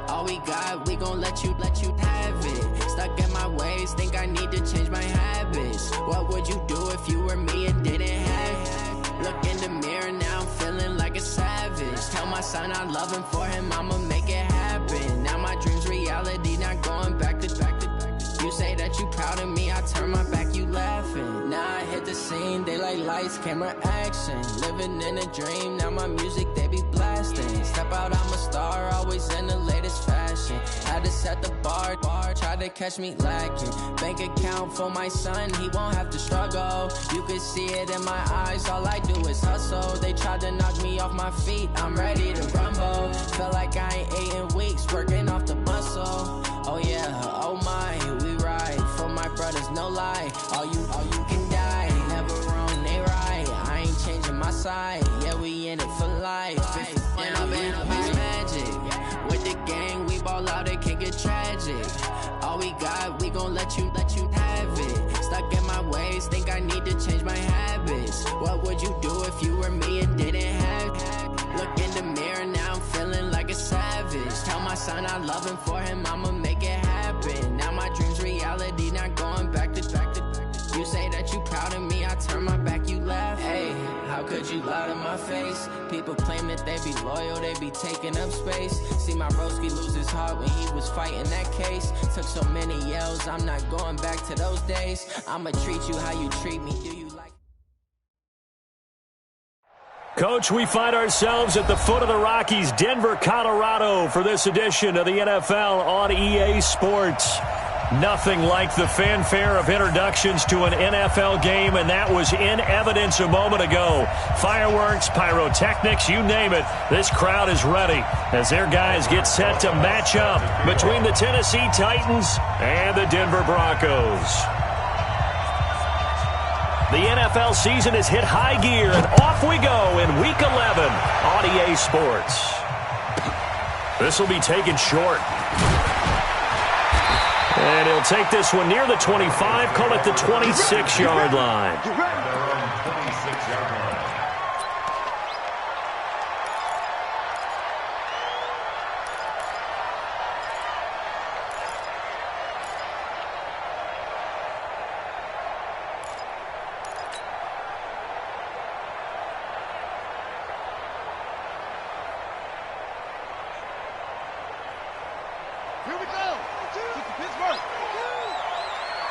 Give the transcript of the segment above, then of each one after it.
All we got, we gon' let you have it. Stuck in my ways, think I need to change my habits. What would you do if you were me and didn't have it? Look in the mirror, now I'm feeling like a savage. Tell my son I love him, for him I'ma make it happen. Now my dream's reality, not going back to. You say that you proud of me, I turn my back, you laughing. Now I hit the scene, they like lights, camera, action. Living in a dream, now my music, they be blasting. Step out, I'm a star, always in the latest fashion. Had to set the bar, try to catch me lacking. Bank account for my son, he won't have to struggle. You can see it in my eyes, all I do is hustle. They tried to knock me off my feet, I'm ready to rumble. Feel like I ain't ate in weeks, working off the muscle. Oh yeah, oh my, we ride for my brothers, no lie. All you can die, never wrong, they right. I ain't changing my side, yeah, we in it for life. And I've been magic with the gang, we ball out, it can get tragic. All we got, we gon' let you have it. Stuck in my ways, think I need to change my habits. What would you do if you were me and didn't have it? Look in the mirror, now I'm feeling like a savage. Tell my son I love him, for him I'ma make it happen. Now my dream's reality, not going back to. You say that you proud of me, I turn my back, you laugh. Hey, how could you lie to my face? People claim that they be loyal, they be taking up space. See my broski lose his heart when he was fighting that case. Took so many yells, I'm not going back to those days. I'ma treat you how you treat me, do you like? Coach, we find ourselves at the foot of the Rockies, Denver, Colorado, for this edition of the NFL on EA Sports. Nothing like the fanfare of introductions to an NFL game, and that was in evidence a moment ago. Fireworks, pyrotechnics, you name it. This crowd is ready as their guys get set to match up between the Tennessee Titans and the Denver Broncos. The NFL season has hit high gear, and off we go in Week 11 on EA Sports. This will be taken short. And he'll take this one near the 25, call it the 26-yard line. Here we go. Pittsburgh.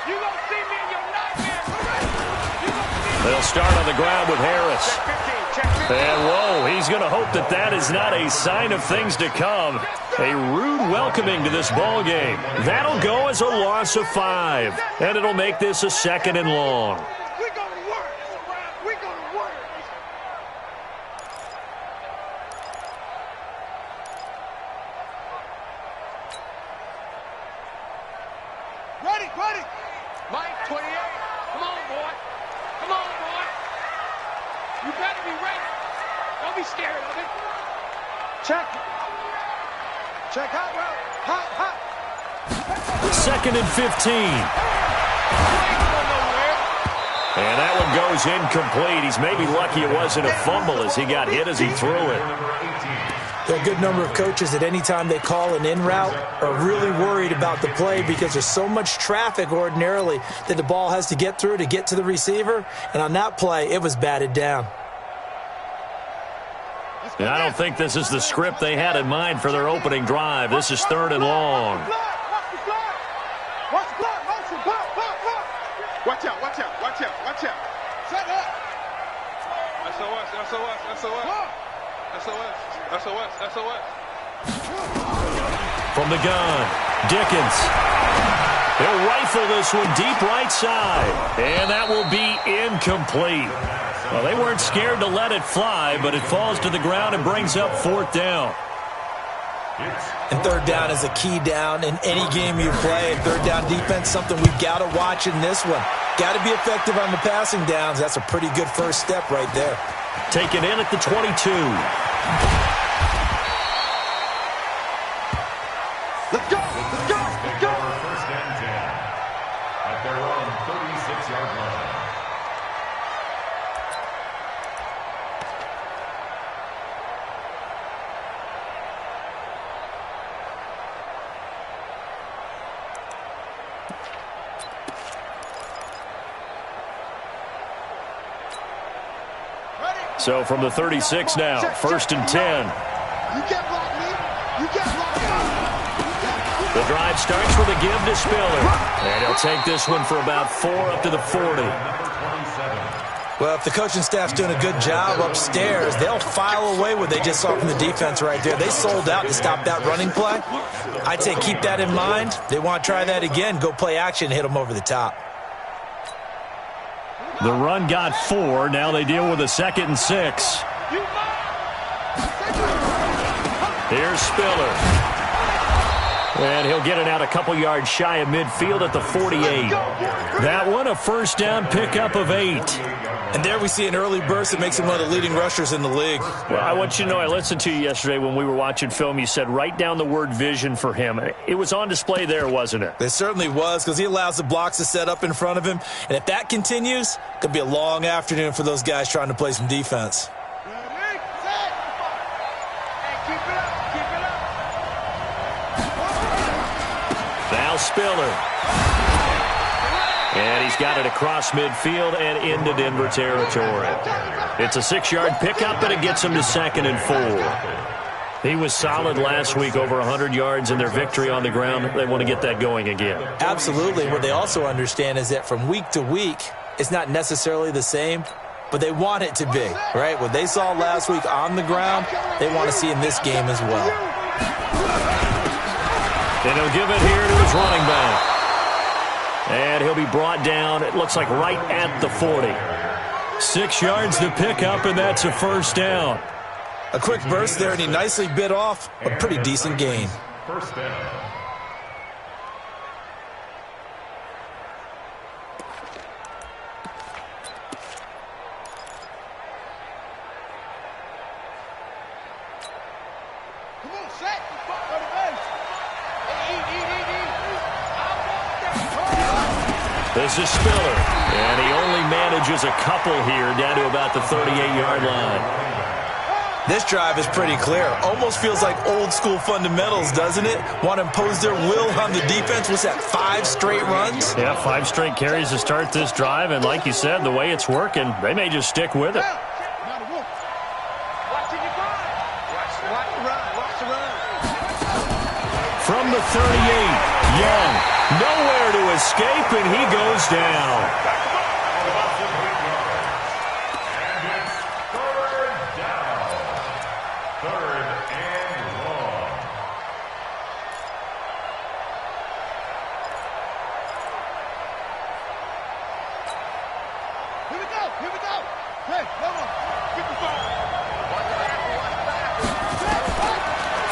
You gonna see me in your nightmares. They'll start on the ground with Harris. And whoa, he's going to hope that that is not a sign of things to come. A rude welcoming to this ball game. That'll go as a loss of 5. And it'll make this a 2nd and long. We're gonna work. We're gonna work. Ready. Mike, 28. Come on, boy. Come on, boy. You better be ready. Don't be scared of it. Check. Check hot route. Hot. 2nd and 15. And that one goes incomplete. He's maybe lucky it wasn't a fumble as he got hit as he threw it. There are a good number of coaches at any time they call an in route are really worried about the play because there's so much traffic ordinarily that the ball has to get through to get to the receiver. And on that play, it was batted down. And I don't think this is the script they had in mind for their opening drive. This is 3rd and long. Watch out. Set up. SOS. From the gun, Dickens. He'll rifle this one deep right side. And that will be incomplete. Well, they weren't scared to let it fly, but it falls to the ground and brings up 4th down. And 3rd down is a key down in any game you play. And 3rd down defense, something we've got to watch in this one. Got to be effective on the passing downs. That's a pretty good first step right there. Taken in at the 22. Let's go. 1st and 10 at their own 36-yard line. So from the 36 now, 1st and 10. You can't block me. You can't block me. The drive starts with a give to Spiller. And he'll take this one for about 4 up to the 40. Well, if the coaching staff's doing a good job upstairs, they'll file away what they just saw from the defense right there. They sold out to stop that running play. I'd say keep that in mind. They want to try that again, go play action, hit them over the top. The run got 4. Now they deal with a 2nd and 6. Here's Spiller. And he'll get it out a couple yards shy of midfield at the 48. That one, a 1st down pickup of 8. And there we see an early burst that makes him one of the leading rushers in the league. Well, I want you to know, I listened to you yesterday when we were watching film. You said write down the word vision for him. It was on display there, wasn't it? It certainly was, because he allows the blocks to set up in front of him. And if that continues, it could be a long afternoon for those guys trying to play some defense. Now Spiller. And he's got it across midfield and into Denver territory. It's a 6-yard pickup, and it gets him to 2nd and 4. He was solid last week, over 100 yards in their victory on the ground. They want to get that going again. Absolutely. What they also understand is that from week to week, it's not necessarily the same, but they want it to be, right? What they saw last week on the ground, they want to see in this game as well. And he'll give it here to his running back. And he'll be brought down, it looks like right at the 40. 6 yards to pick up, and that's a 1st down. A quick burst there, and he nicely bit off a pretty decent gain. 1st down. This is Spiller, and he only manages a couple here down to about the 38-yard line. This drive is pretty clear. Almost feels like old school fundamentals, doesn't it? Want to impose their will on the defense. What's that, 5 straight runs? Yeah, 5 straight carries to start this drive, and like you said, the way it's working, they may just stick with it. From the 38, Young. Nowhere to escape, and he goes down. And it's 3rd down. 3rd and long. Here we go. Here we go. Hey, come on. Get the ball.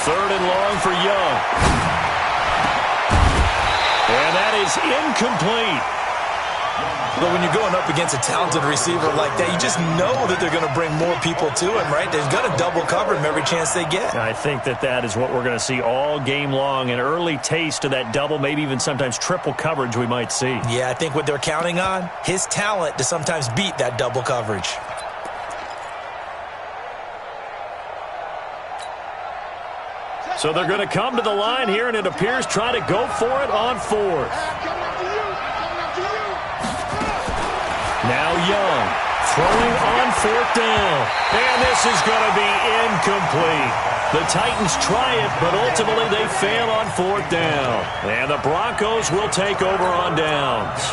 3rd and long for Young. And that is incomplete. But when you're going up against a talented receiver like that, you just know that they're going to bring more people to him, right? They're going to double cover him every chance they get. I think that is what we're going to see all game long, an early taste of that double, maybe even sometimes triple coverage we might see. Yeah, I think what they're counting on, his talent to sometimes beat that double coverage. So they're going to come to the line here, and it appears try to go for it on 4th. Now Young throwing on 4th down. And this is going to be incomplete. The Titans try it, but ultimately they fail on 4th down. And the Broncos will take over on downs.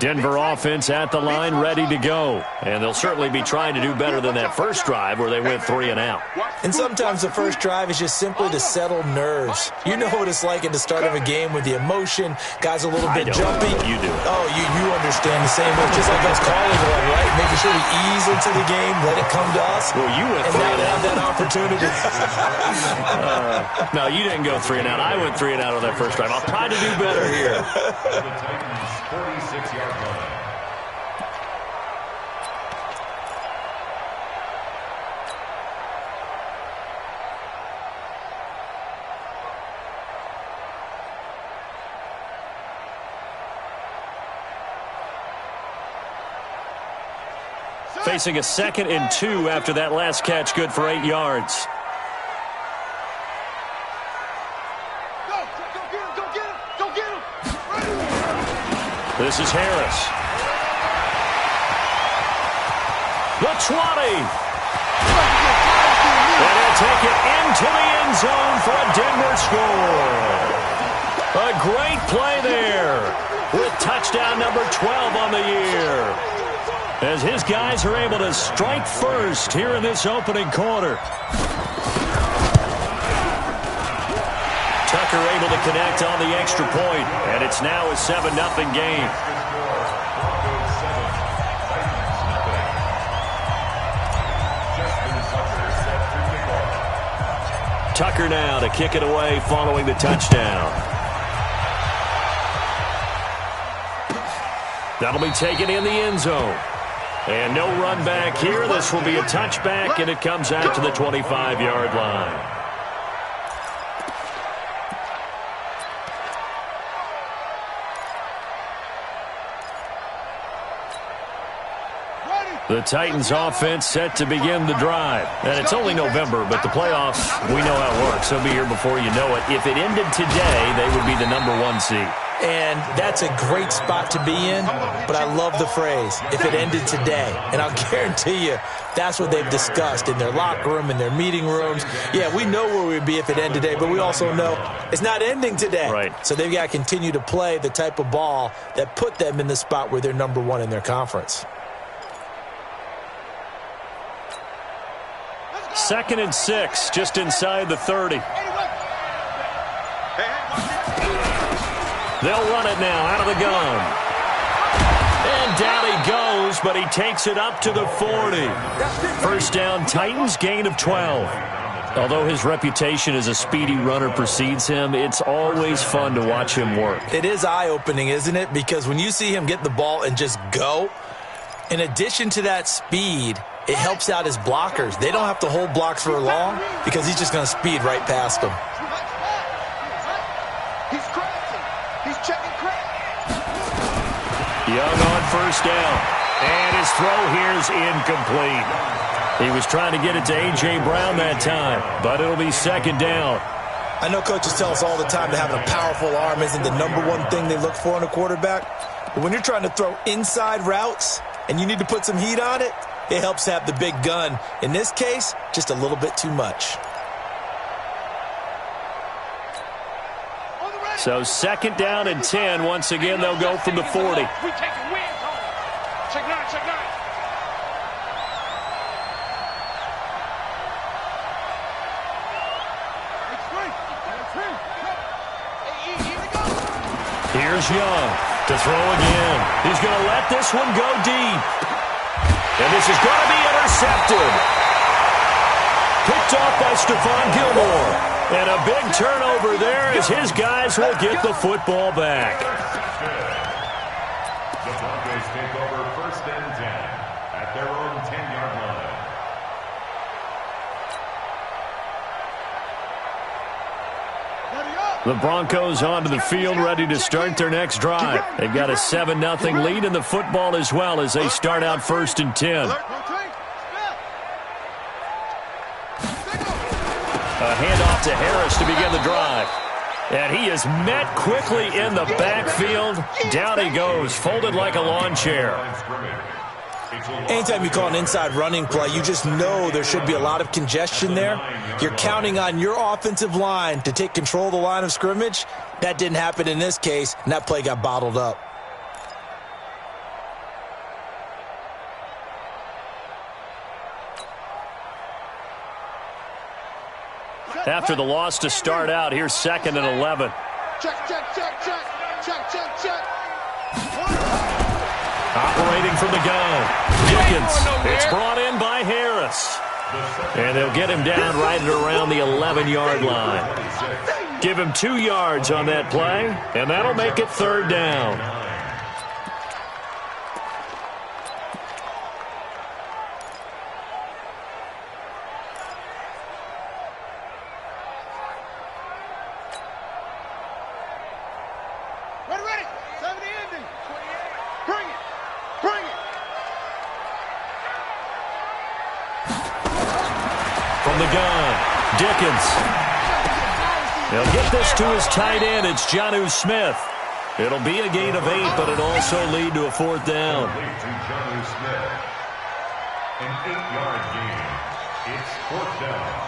Denver offense at the line, ready to go. And they'll certainly be trying to do better than that first drive where they went 3 and out. And sometimes the first drive is just simply to settle nerves. You know what it's like at the start of a game with the emotion. Guys a little bit jumpy. You do. Oh, you understand the same way. Just like us calling one, right? Making sure we ease into the game, let it come to us. Well, you went and now they have that opportunity. No, you didn't go 3 and out. I went 3 and out on that first drive. I'll try to do better here. The Titans' 46-yard line. Facing a 2nd and 2 after that last catch, good for 8 yards. This is Harris. The 20. And he'll take it into the end zone for a Denver score. A great play there with touchdown number 12 on the year, as his guys are able to strike first here in this opening quarter. Tucker able to connect on the extra point, and it's now a 7-0 game. Tucker now to kick it away following the touchdown. That'll be taken in the end zone. And no run back here. This will be a touchback, and it comes out to the 25-yard line. The Titans offense set to begin the drive. And it's only November, but the playoffs, we know how it works. They'll be here before you know it. If it ended today, they would be the number 1 seed. And that's a great spot to be in, but I love the phrase, if it ended today. And I'll guarantee you, that's what they've discussed in their locker room, in their meeting rooms. Yeah, we know where we'd be if it ended today, but we also know it's not ending today. Right. So they've got to continue to play the type of ball that put them in the spot where they're number 1 in their conference. 2nd and 6, just inside the 30. They'll run it now out of the gun. And down he goes, but he takes it up to the 40. First down, Titans, gain of 12. Although his reputation as a speedy runner precedes him, it's always fun to watch him work. It is eye-opening, isn't it? Because when you see him get the ball and just go, in addition to that speed, it helps out his blockers. They don't have to hold blocks for long because he's just going to speed right past them. He's crashing. He's checking crack. Young on first down. And his throw here is incomplete. He was trying to get it to A.J. Brown that time, but it'll be 2nd down. I know coaches tell us all the time that having a powerful arm isn't the number 1 thing they look for in a quarterback. But when you're trying to throw inside routes and you need to put some heat on it, it helps to have the big gun. In this case, just a little bit too much. So 2nd down and 10. Once again, they'll go from the 40. We take a win. Check 9, check 9. Here's Young to throw again. He's going to let this one go deep. And this is going to be intercepted. Picked off by Stephon Gilmore. And a big turnover there as his guys will get the football back. The Broncos take over 1st and 10 at their own 10-yard line. The Broncos onto the field ready to start their next drive. They've got a 7-0 lead in the football as well as they start out 1st and 10. A handoff to Harris to begin the drive. And he is met quickly in the backfield. Down he goes, folded like a lawn chair. Anytime you call an inside running play, you just know there should be a lot of congestion there. You're counting on your offensive line to take control of the line of scrimmage. That didn't happen in this case, and that play got bottled up. After the loss to start out, here's 2nd and 11. Check, check, check, check. Check, check, check. Operating from the gun. Dickens. It's brought in by Harris. And they'll get him down right at around the 11-yard line. Give him 2 yards on that play, and that'll make it 3rd down. Ready. 70 ending. Bring it. Bring it. the gun. Dickens. He'll get this to his tight end. It's Jonnu Smith. It'll be a gain of 8, but it'll also lead to a 4th down. Jonnu Smith. An 8-yard gain. It's 4th down.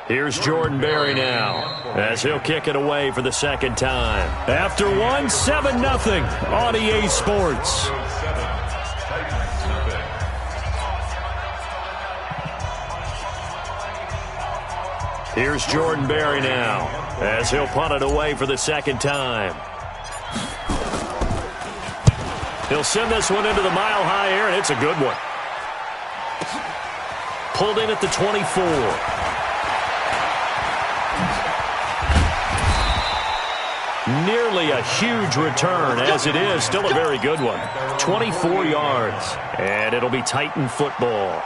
Here's Jordan Berry now, as he'll kick it away for the 2nd time. After one, 7-0 on EA Sports. Here's Jordan Berry now, as he'll punt it away for the 2nd time. He'll send this one into the mile-high air, and it's a good one. Pulled in at the 24. Nearly a huge return, as it is. Still a very good one. 24 yards, and it'll be Titan football.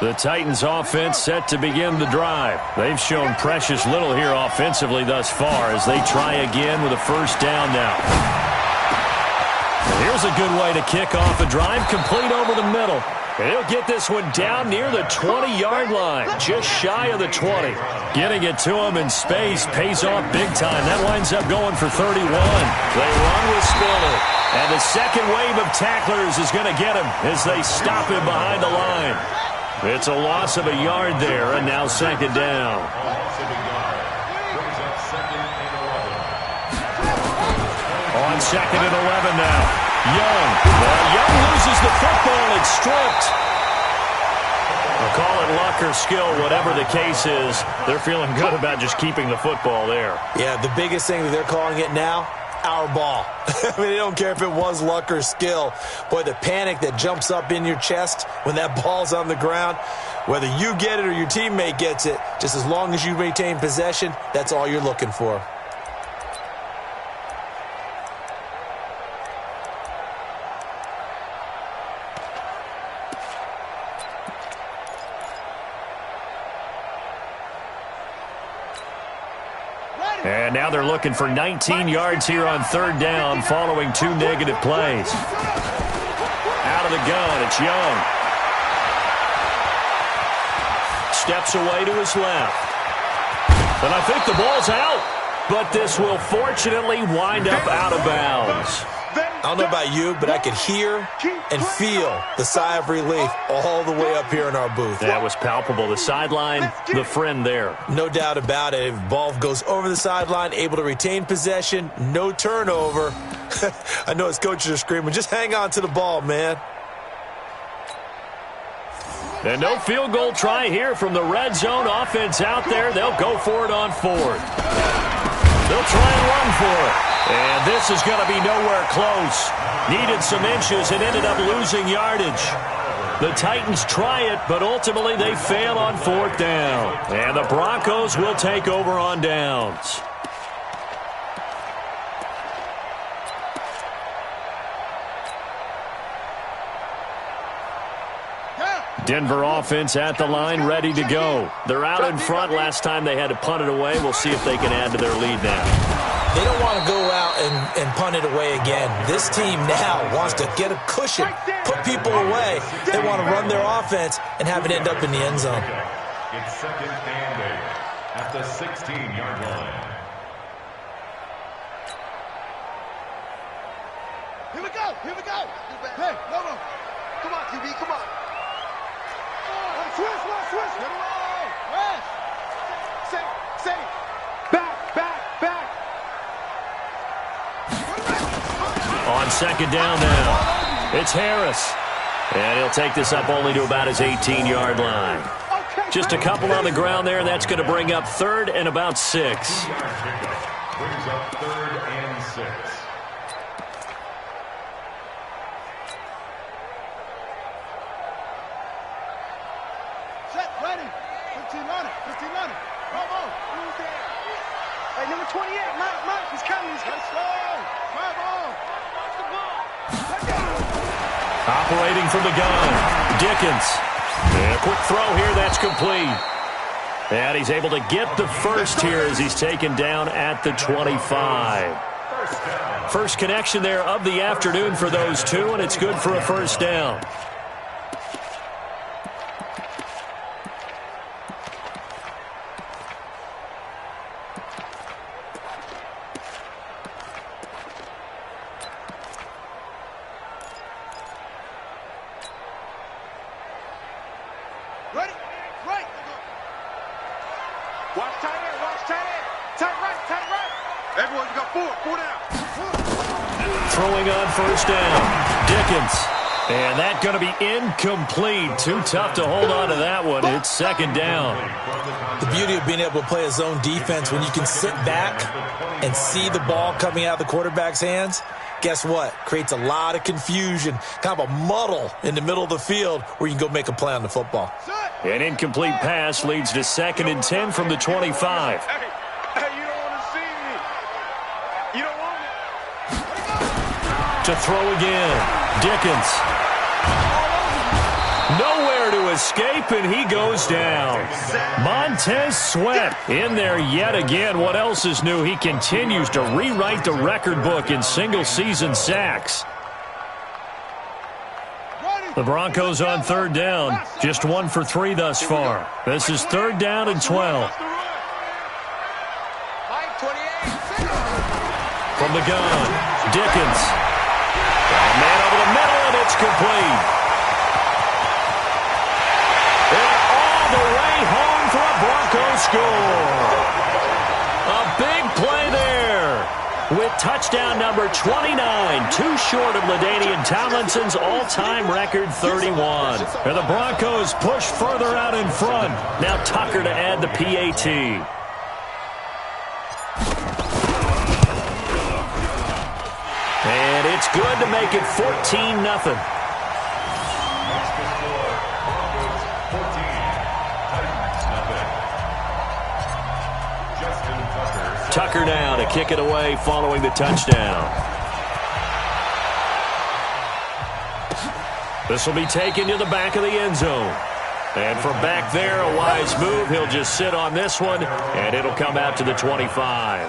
The Titans offense set to begin the drive. They've shown precious little here offensively thus far as they try again with a 1st down now. Here's a good way to kick off a drive, complete over the middle. And he'll get this one down near the 20-yard line, just shy of the 20. Getting it to him in space pays off big time. That winds up going for 31. They run with Spiller. And the second wave of tacklers is going to get him as they stop him behind the line. It's a loss of a yard there, and now 2nd down. On 2nd and 11 now. Young. Well, Young loses the football. It's stripped. I'll call it luck or skill, whatever the case is. They're feeling good about just keeping the football there. Yeah, the biggest thing that they're calling it now, our ball. I mean, they don't care if it was luck or skill. Boy, the panic that jumps up in your chest when that ball's on the ground, whether you get it or your teammate gets it, just as long as you maintain possession, that's all you're looking for. And now they're looking for 19 yards here on 3rd down following 2 negative plays. Out of the gun, it's Young. Steps away to his left. And I think the ball's out. But this will fortunately wind up out of bounds. I don't know about you, but I could hear and feel the sigh of relief all the way up here in our booth. That was palpable. The sideline, the friend there. No doubt about it. If the ball goes over the sideline, able to retain possession, no turnover. I know his coaches are screaming, just hang on to the ball, man. And no field goal try here from the red zone offense out there. They'll go for it on 4th. They'll try and run for it. And this is going to be nowhere close. Needed some inches and ended up losing yardage. The Titans try it, but ultimately they fail on 4th down. And the Broncos will take over on downs. Denver offense at the line, ready to go. They're out in front. Last time they had to punt it away. We'll see if they can add to their lead now. They don't want to go out and punt it away again. This team now wants to get a cushion, put people away. They want to run their offense and have it end up in the end zone. It's 2nd and 8 at the 16-yard line. Here we go. Here we go. Hey, no. Come on, QB. Come on. Swish. Get away. Rest. Say. Back. On 2nd down now, it's Harris. And he'll take this up only to about his 18-yard line. Just a couple on the ground there, and that's going to bring up 3rd and about 6. Brings up 3rd and 6. Set, ready. 15 on it. Come on. Who's there? Hey, number 28, Mike, he's coming. Let's go. Drive on. Watch the ball. Let's go. Operating from the gun, Dickens. And a quick throw here, that's complete. And he's able to get the first here as he's taken down at the 25. First connection there of the afternoon for those two, and it's good for a first down. Ready? Right. Watch tight end. Watch tight end. Tight right. Tight right. Everyone, you got four down. Throwing on first down, Dickens. And that's going to be incomplete. Too tough to hold on to that one. It's second down. The beauty of being able to play a zone defense when you can sit back and see the ball coming out of the quarterback's hands, guess what? Creates a lot of confusion, kind of a muddle in the middle of the field where you can go make a play on the football. An incomplete pass leads to 2nd and 10 from the 25. Hey, you don't want to see me. You don't want me. To throw again, Dickens. Nowhere to escape, and he goes down. Montez Sweat in there yet again. What else is new? He continues to rewrite the record book in single-season sacks. The Broncos on third down. Just 1 for 3 thus far. This is 3rd down and 12. From the gun, Dickens. And man over the middle, and it's complete. And all the way home for a Broncos score. A big play there. With touchdown number 29, too short of LaDainian Tomlinson's all-time record 31. And the Broncos push further out in front. Now Tucker to add the PAT. And it's good to make it 14-0. Tucker now to kick it away following the touchdown. This will be taken to the back of the end zone. And from back there, a wise move. He'll just sit on this one, and it'll come out to the 25.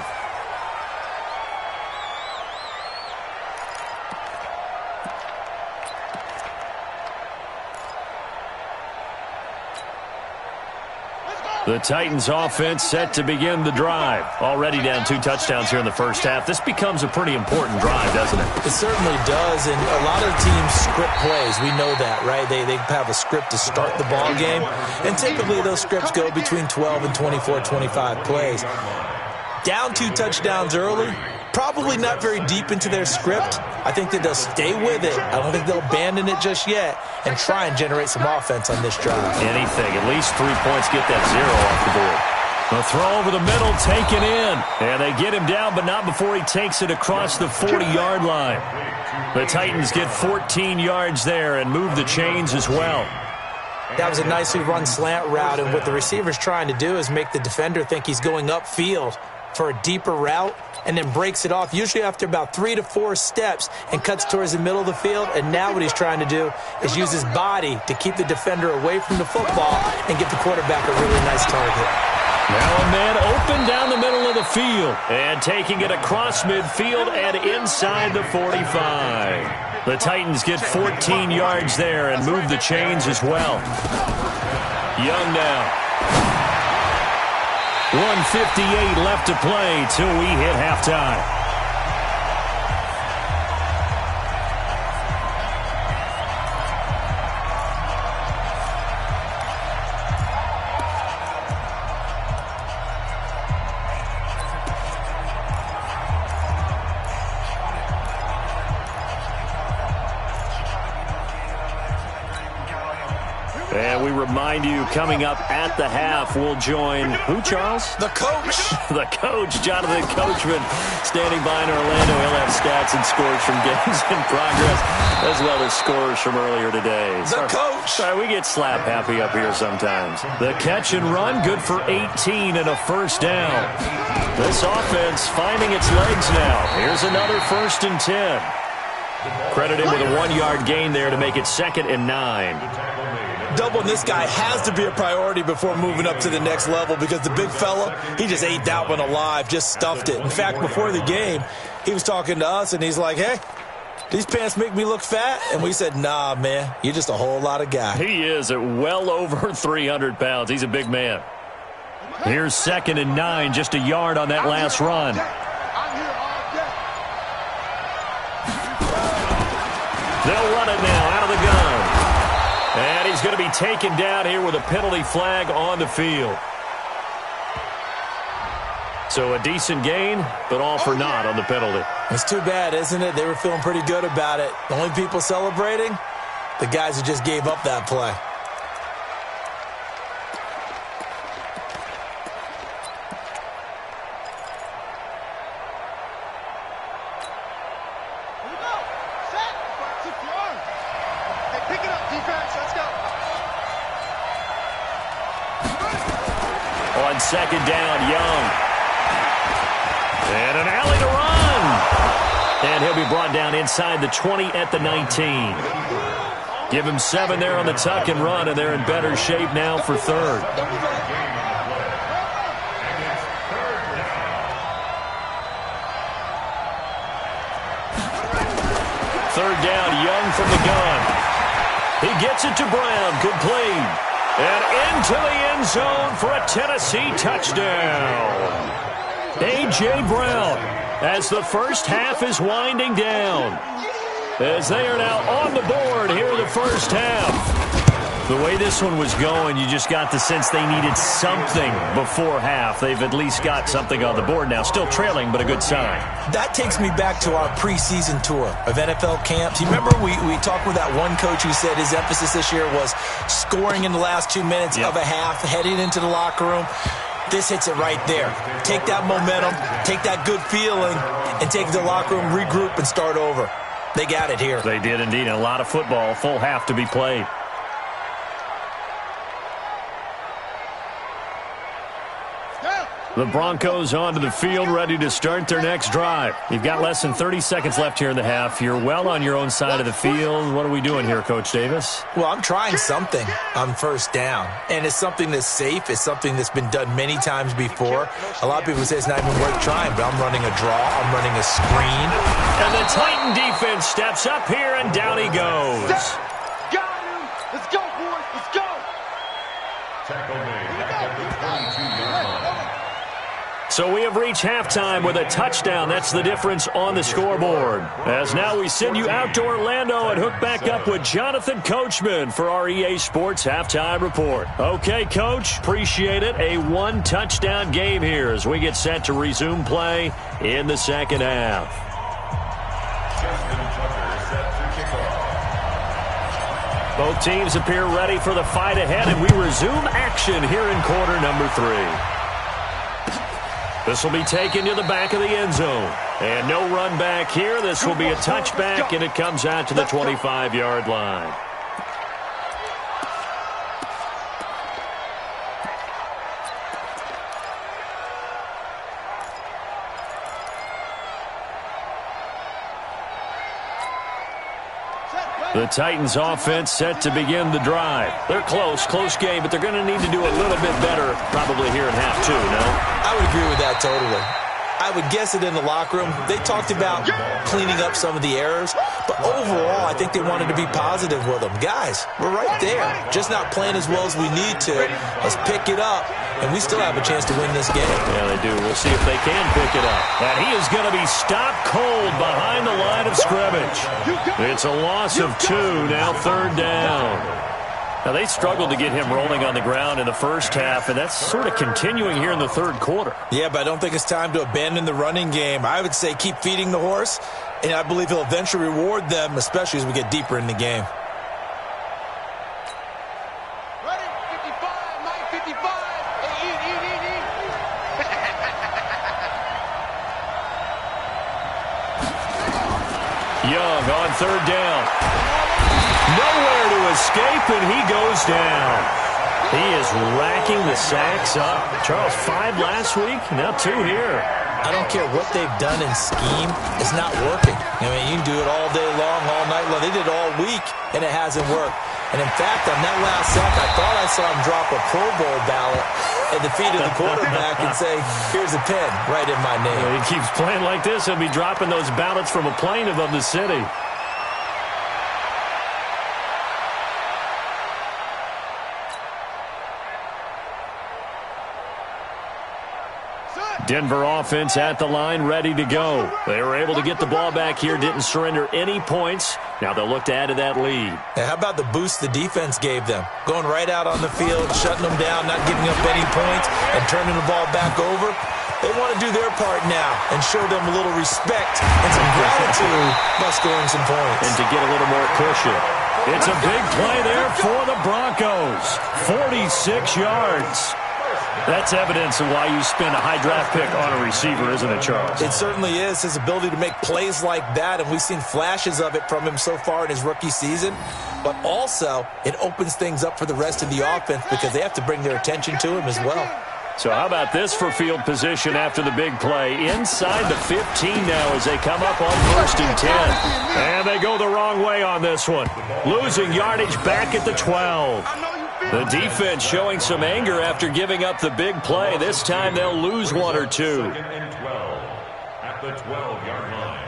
The Titans offense set to begin the drive. Already down 2 touchdowns here in the first half. This becomes a pretty important drive, doesn't it? It certainly does, and a lot of teams script plays. We know that, right? They have a script to start the ball game, and typically those scripts go between 12 and 24, 25 plays. Down 2 touchdowns early, probably not very deep into their script. I think that they'll stay with it. I don't think they'll abandon it just yet and try and generate some offense on this drive. Anything. At least 3 points, get that 0 off the board. The throw over the middle, taken in. And they get him down, but not before he takes it across the 40-yard line. The Titans get 14 yards there and move the chains as well. That was a nicely run slant route, and what the receiver's trying to do is make the defender think he's going upfield for a deeper route, and then breaks it off, usually after about 3 to 4 steps, and cuts towards the middle of the field. And now what he's trying to do is use his body to keep the defender away from the football and get the quarterback a really nice target. Now a man open down the middle of the field, and taking it across midfield and inside the 45. The Titans get 14 yards there and move the chains as well. Young now. 1:58 left to play till we hit halftime. And we remind you, coming up at the half, we'll join who, Charles? The coach. The coach, Jonathan Coachman, standing by in Orlando. He'll have stats and scores from games in progress, as well as scores from earlier today. The coach. Sorry, we get slap happy up here sometimes. The catch and run, good for 18 and a first down. This offense finding its legs now. Here's another 1st and 10. Credited with a 1-yard gain there to make it 2nd and 9. Doubling this guy has to be a priority before moving up to the next level because the big fella, he just ate that one alive, just stuffed it. In fact, before the game, he was talking to us, and he's like, hey, these pants make me look fat? And we said, nah, man, you're just a whole lot of guy. He is at well over 300 pounds. He's a big man. Here's 2nd and 9, just a yard on that last run. They'll run it now out of the gun. And he's going to be taken down here with a penalty flag on the field. So a decent gain, but all for naught on the penalty. It's too bad, isn't it? They were feeling pretty good about it. The only people celebrating, the guys who just gave up that play. On 2nd down, Young. And an alley to run. And he'll be brought down inside the 20 at the 19. Give him 7 there on the tuck and run, and they're in better shape now for 3rd. Third down, Young from the gun. He gets it to Brown, complete. And into the end zone for a Tennessee touchdown. A.J. Brown, as the first half is winding down. As they are now on the board here in the first half. The way this one was going, you just got the sense they needed something before half. They've at least got something on the board now. Still trailing, but a good sign. That takes me back to our preseason tour of NFL camps. You remember we talked with that one coach who said his emphasis this year was scoring in the last 2 minutes of a half, heading into the locker room. This hits it right there. Take that momentum, take that good feeling, and take the locker room, regroup, and start over. They got it here. They did indeed. A lot of football, full half to be played. The Broncos onto the field, ready to start their next drive. You've got less than 30 seconds left here in the half. You're well on your own side of the field. What are we doing here, Coach Davis? Well, I'm trying something on 1st down, and it's something that's safe. It's something that's been done many times before. A lot of people say it's not even worth trying, but I'm running a draw. I'm running a screen. And the Titan defense steps up here, and down he goes. Got him. Let's go, boys. Let's go. Tackle made at the 22-yard line. So we have reached halftime with a touchdown. That's the difference on the scoreboard. As now we send you out to Orlando and hook back up with Jonathan Coachman for our EA Sports Halftime Report. Okay, Coach, appreciate it. A 1-touchdown game here as we get set to resume play in the second half. Both teams appear ready for the fight ahead, and we resume action here in quarter number 3. This will be taken to the back of the end zone. And no run back here. This will be a touchback, and it comes out to the 25-yard line. The Titans offense set to begin the drive. They're close game, but they're going to need to do a little bit better probably here in half 2, no? I would agree with that totally. I would guess it in the locker room. They talked about cleaning up some of the errors, but overall, I think they wanted to be positive with them. Guys, we're right there. Just not playing as well as we need to. Let's pick it up, and we still have a chance to win this game. Yeah, they do. We'll see if they can pick it up. And he is going to be stopped cold behind the line of scrimmage. It's a loss of 2, now 3rd down. Now, they struggled to get him rolling on the ground in the first half, and that's sort of continuing here in the 3rd quarter. Yeah, but I don't think it's time to abandon the running game. I would say keep feeding the horse, and I believe he'll eventually reward them, especially as we get deeper in the game. Ready? Young on third down. Nowhere to escape, and he goes down. He is racking the sacks up. Charles, 5 last week, now 2 here. I don't care what they've done in scheme. It's not working. I mean, you can do it all day long, all night long. They did it all week, and it hasn't worked. And, in fact, on that last sack, I thought I saw him drop a Pro Bowl ballot at the feet of the quarterback and say, here's a pin right in my name. He keeps playing like this. He'll be dropping those ballots from a plane above the city. Denver offense at the line, ready to go. They were able to get the ball back here, didn't surrender any points. Now they'll look to add to that lead. How about the boost the defense gave them? Going right out on the field, shutting them down, not giving up any points, and turning the ball back over. They want to do their part now and show them a little respect and some gratitude by scoring some points. And to get a little more cushion. It's a big play there for the Broncos. 46 yards. That's evidence of why you spend a high draft pick on a receiver, isn't it, Charles? It certainly is. His ability to make plays like that, and we've seen flashes of it from him so far in his rookie season. But also, it opens things up for the rest of the offense because they have to bring their attention to him as well. So how about this for field position after the big play? Inside the 15 now as they come up on 1st and 10. And they go the wrong way on this one. Losing yardage back at the 12. The defense showing some anger after giving up the big play. This time they'll lose 1 or 2. 2nd and 12 at the 12-yard line.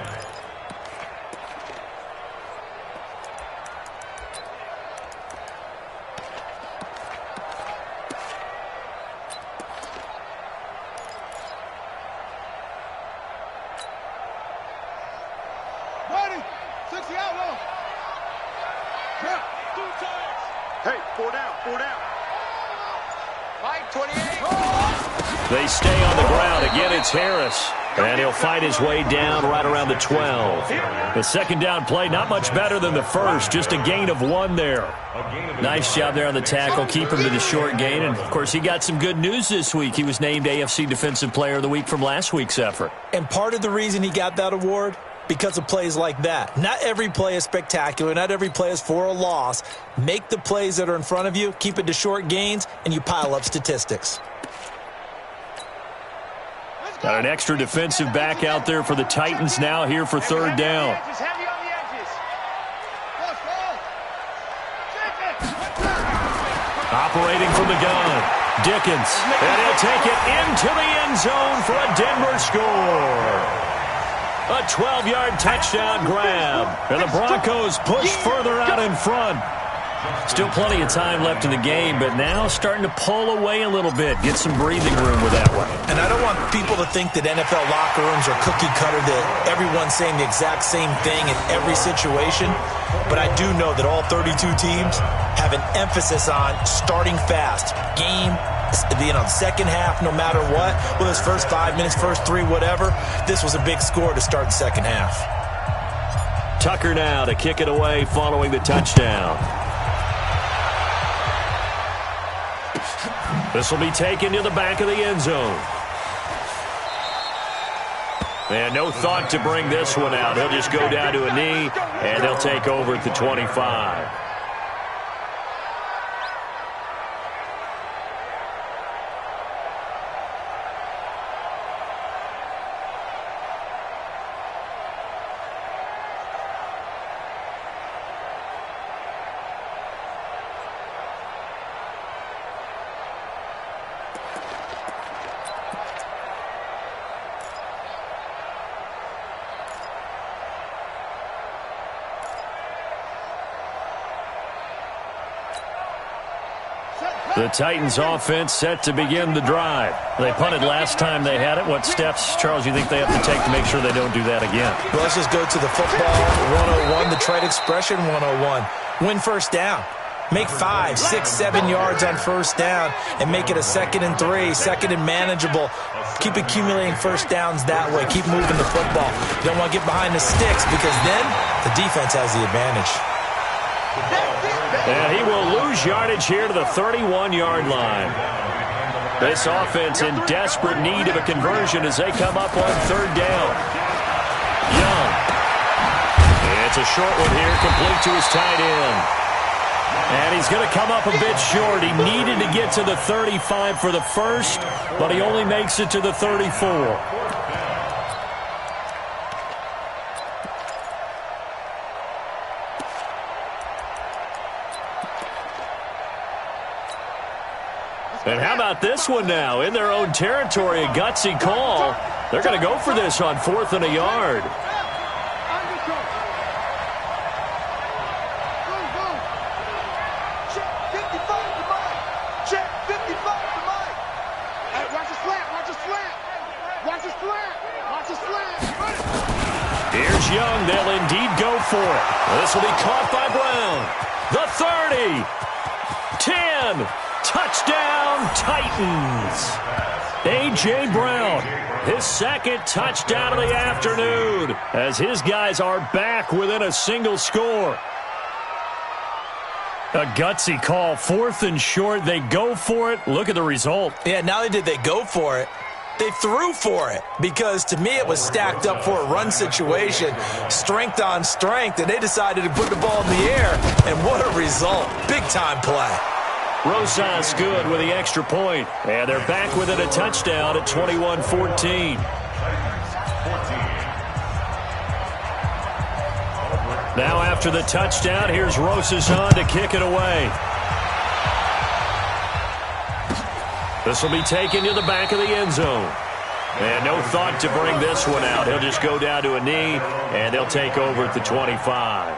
Ready, 60 out low. Trap, 2 times. Hey, 4 down, 4 down. Mike, 28. They stay on the ground. Again, it's Harris. And he'll fight his way down right around the 12. The second down play, not much better than the first. Just a gain of 1 there. Nice job there on the tackle. Keep him to the short gain. And, of course, he got some good news this week. He was named AFC Defensive Player of the Week from last week's effort. And part of the reason he got that award, because of plays like that. Not every play is spectacular. Not every play is for a loss. Make the plays that are in front of you, keep it to short gains, and you pile up statistics. Got an extra defensive back out there for the Titans now here for 3rd down. Operating from the gun, Dickens. And he'll take it into the end zone for a Denver score. A 12-yard touchdown grab. And the Broncos push further out in front. Still plenty of time left in the game, but now starting to pull away a little bit. Get some breathing room with that one. And I don't want people to think that NFL locker rooms are cookie cutter, that everyone's saying the exact same thing in every situation. But I do know that all 32 teams have an emphasis on starting fast. Game, second half, no matter what. Whether it's first 5 minutes, first 3, whatever. This was a big score to start the second half. Tucker now to kick it away following the touchdown. This will be taken to the back of the end zone. And no thought to bring this one out. He'll just go down to a knee, and they'll take over at the 25. The Titans offense set to begin the drive. They punted last time they had it. What steps, Charles, you think they have to take to make sure they don't do that again? Well, let's just go to the football 101, the trade expression 101. Win first down. Make 5, 6, 7 yards on first down and make it a 2nd and 3, 2nd and manageable. Keep accumulating first downs that way. Keep moving the football. You don't want to get behind the sticks because then the defense has the advantage. And he will lose yardage here to the 31-yard line. This offense in desperate need of a conversion as they come up on 3rd down. Young. It's a short one here, complete to his tight end. And he's going to come up a bit short. He needed to get to the 35 for the first, but he only makes it to the 34. And how about this one now? In their own territory, a gutsy call. They're going to go for this on 4th and a yard. Here's Young. They'll indeed go for it. This will be caught by Brown. The 30. 10. Touchdown, Titans. A.J. Brown, his second touchdown of the afternoon, as his guys are back within a single score. A gutsy call, 4th and short. They go for it. Look at the result. Yeah, not only did they go for it, they threw for it, because to me it was stacked up for a run situation, strength on strength, and they decided to put the ball in the air, and what a result. Big-time play. Rosas good with the extra point. And they're back within a touchdown at 21-14. Now after the touchdown, here's Rosas on to kick it away. This will be taken to the back of the end zone. And no thought to bring this one out. He'll just go down to a knee, and they'll take over at the 25.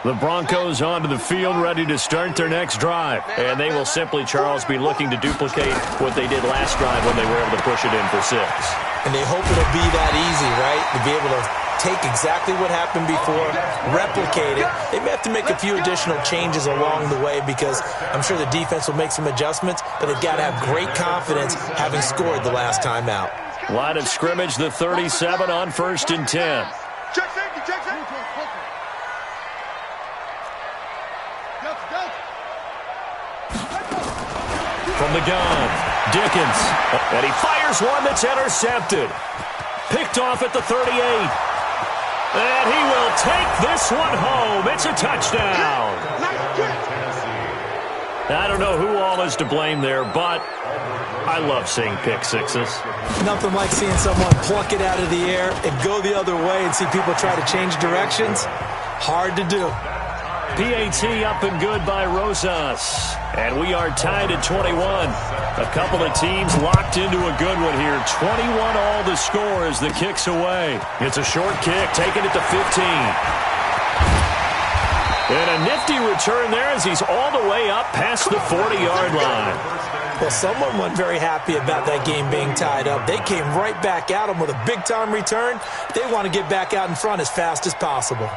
The Broncos onto the field, ready to start their next drive. And they will simply, Charles, be looking to duplicate what they did last drive when they were able to push it in for 6. And they hope it'll be that easy, right? To be able to take exactly what happened before, replicate it. They may have to make a few additional changes along the way, because I'm sure the defense will make some adjustments, but they've got to have great confidence having scored the last time out. Line of scrimmage, the 37 on 1st and 10. Check safety, check safety. From the gun, Dickens. And he fires one that's intercepted. Picked off at the 38. And he will take this one home. It's a touchdown. I don't know who all is to blame there, but I love seeing pick sixes. Nothing like seeing someone pluck it out of the air and go the other way and see people try to change directions. Hard to do. PAT up and good by Rosas. And we are tied at 21. A couple of teams locked into a good one here. 21 all the score as the kick's away. It's a short kick, taking it to 15. And a nifty return there as he's all the way up past the 40-yard line. Well, someone wasn't very happy about that game being tied up. They came right back at him with a big-time return. They want to get back out in front as fast as possible.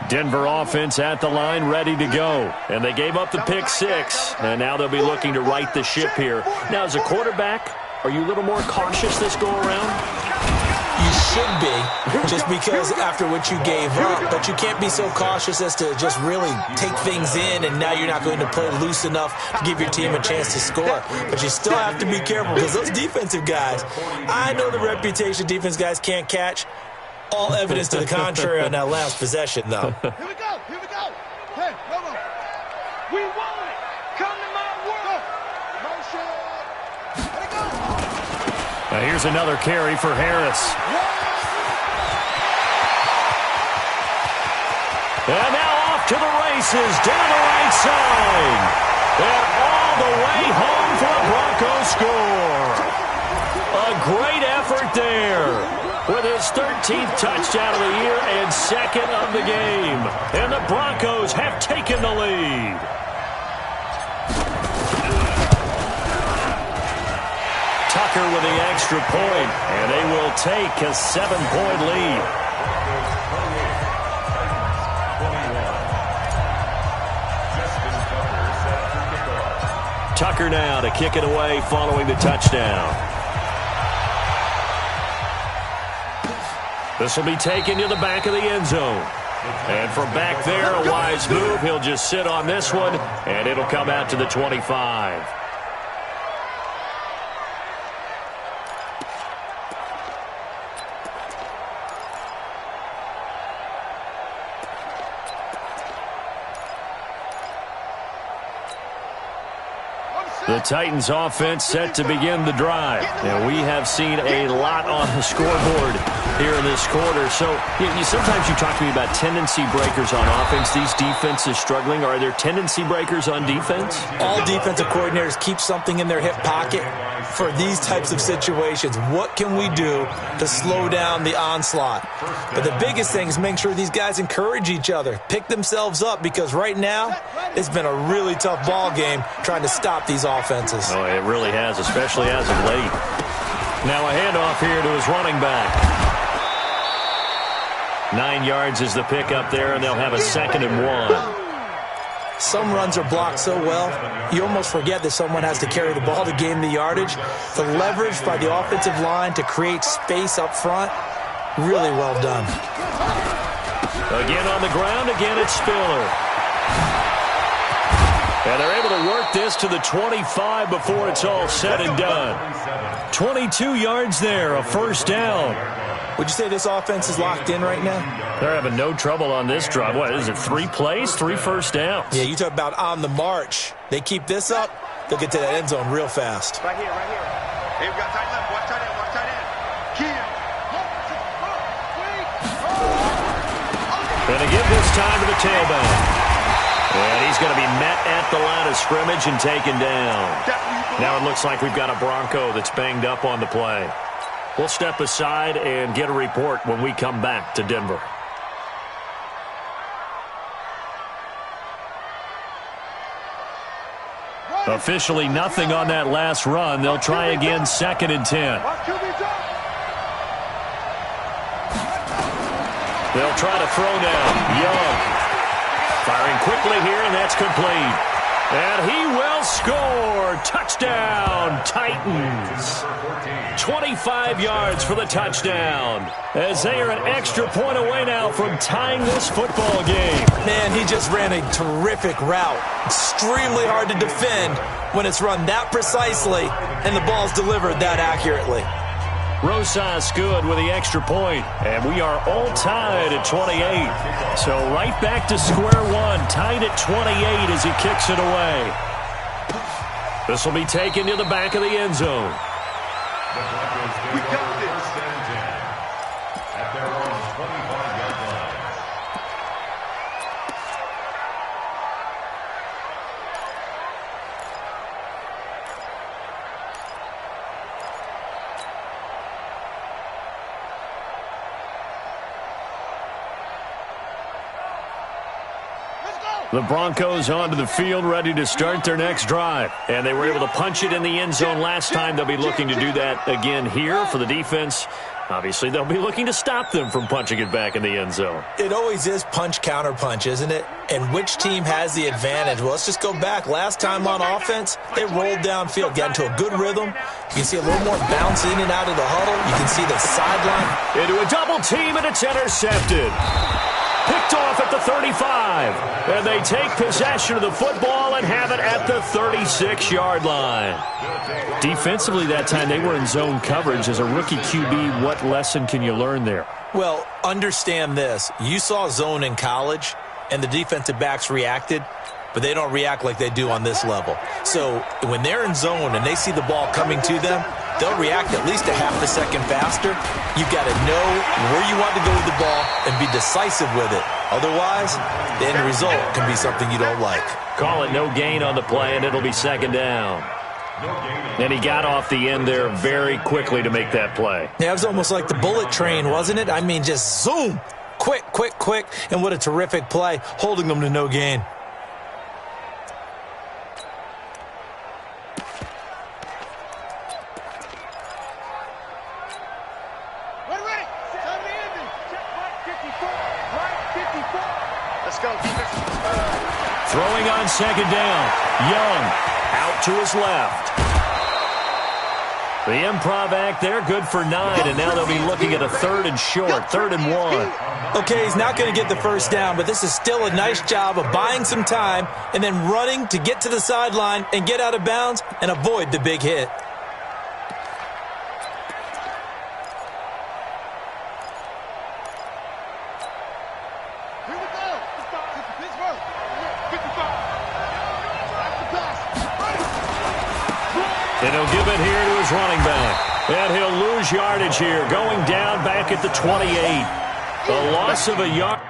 Denver offense at the line, ready to go. And they gave up the pick 6, and now they'll be looking to right the ship here. Now, as a quarterback, are you a little more cautious this go-around? You should be, just because after what you gave up, but you can't be so cautious as to just really take things in, and now you're not going to play loose enough to give your team a chance to score. But you still have to be careful, because those defensive guys, I know the reputation defense guys can't catch. All evidence to the contrary on that last possession, though. Here we go, here we go. Hey, Romo. We want it. Come to my world. Motion. Let it go. Now here's another carry for Harris. And now off to the races, down the right side. And all the way home for a Broncos score. A great effort there, with his 13th touchdown of the year and second of the game. And the Broncos have taken the lead. Tucker with the extra point, and they will take a 7-point lead. Tucker now to kick it away following the touchdown. This will be taken to the back of the end zone. And from back there, a wise move. He'll just sit on this one, and it'll come out to the 25. The Titans offense set to begin the drive. And we have seen a lot on the scoreboard here in this quarter. So sometimes you talk to me about tendency breakers on offense. These defenses struggling. Are there tendency breakers on defense? All defensive coordinators keep something in their hip pocket for these types of situations. What can we do to slow down the onslaught? But the biggest thing is make sure these guys encourage each other, pick themselves up, because right now it's been a really tough ball game trying to stop these offenses. Oh, it really has, especially as of late. Now a handoff here to his running back. 9 yards is the pickup there, and they'll have a 2nd and 1. Some runs are blocked so well, you almost forget that someone has to carry the ball to gain the yardage. The leverage by the offensive line to create space up front, really well done. Again on the ground, again it's Spiller. And they're able to work this to the 25 before it's all said and done. 22 yards there, a 1st down. Would you say this offense is locked in right now? They're having no trouble on this drive. What is it, 3 plays, 3 first downs? Yeah, you talk about on the march. They keep this up, they'll get to that end zone real fast. Right here, right here. Hey, we got tight left, watch tight end, watch tight end. Keenan. Going to give this time to the tailback. And he's going to be met at the line of scrimmage and taken down. Now it looks like we've got a Bronco that's banged up on the play. We'll step aside and get a report when we come back to Denver. Officially nothing on that last run. They'll try again, 2nd and 10. They'll try to throw now. Young firing quickly here, and that's complete. And he will score. Touchdown, Titans. 25 yards for the touchdown, as they are an extra point away now from tying this football game. Man, he just ran a terrific route. Extremely hard to defend when it's run that precisely and the ball's delivered that accurately. Rosas good with the extra point, and we are all tied at 28. So right back to square one, tied at 28 as he kicks it away. This will be taken to the back of the end zone. We got this. At their own 25-yard line. The Broncos onto the field, ready to start their next drive. And they were able to punch it in the end zone last time. They'll be looking to do that again here for the defense. Obviously, they'll be looking to stop them from punching it back in the end zone. It always is punch, counter punch, isn't it? And which team has the advantage? Well, let's just go back. Last time on offense, they rolled downfield, got into a good rhythm. You can see a little more bounce in and out of the huddle. You can see the sideline. Into a double team, and it's intercepted. Picked off at the 35. And they take possession of the football and have it at the 36-yard line. Defensively that time, they were in zone coverage. As a rookie QB, what lesson can you learn there? Well, understand this. You saw zone in college, and the defensive backs reacted, but they don't react like they do on this level. So when they're in zone and they see the ball coming to them, they'll react at least a half a second faster. You've got to know where you want to go with the ball and be decisive with it. Otherwise, the end result can be something you don't like. Call it no gain on the play, and it'll be 2nd down. And he got off the end there very quickly to make that play. Yeah, it was almost like the bullet train, wasn't it? I mean, just zoom. Quick, quick, quick. And what a terrific play, holding them to no gain. Throwing on 2nd down. Young out out to his left. The improv act there, good for 9, and now they'll be looking at a 3rd and short, 3rd and 1. Okay, he's not going to get the first down, but this is still a nice job of buying some time and then running to get to the sideline and get out of bounds and avoid the big hit. And he'll give it here to his running back. And he'll lose yardage here, going down back at the 28. The loss of a yard.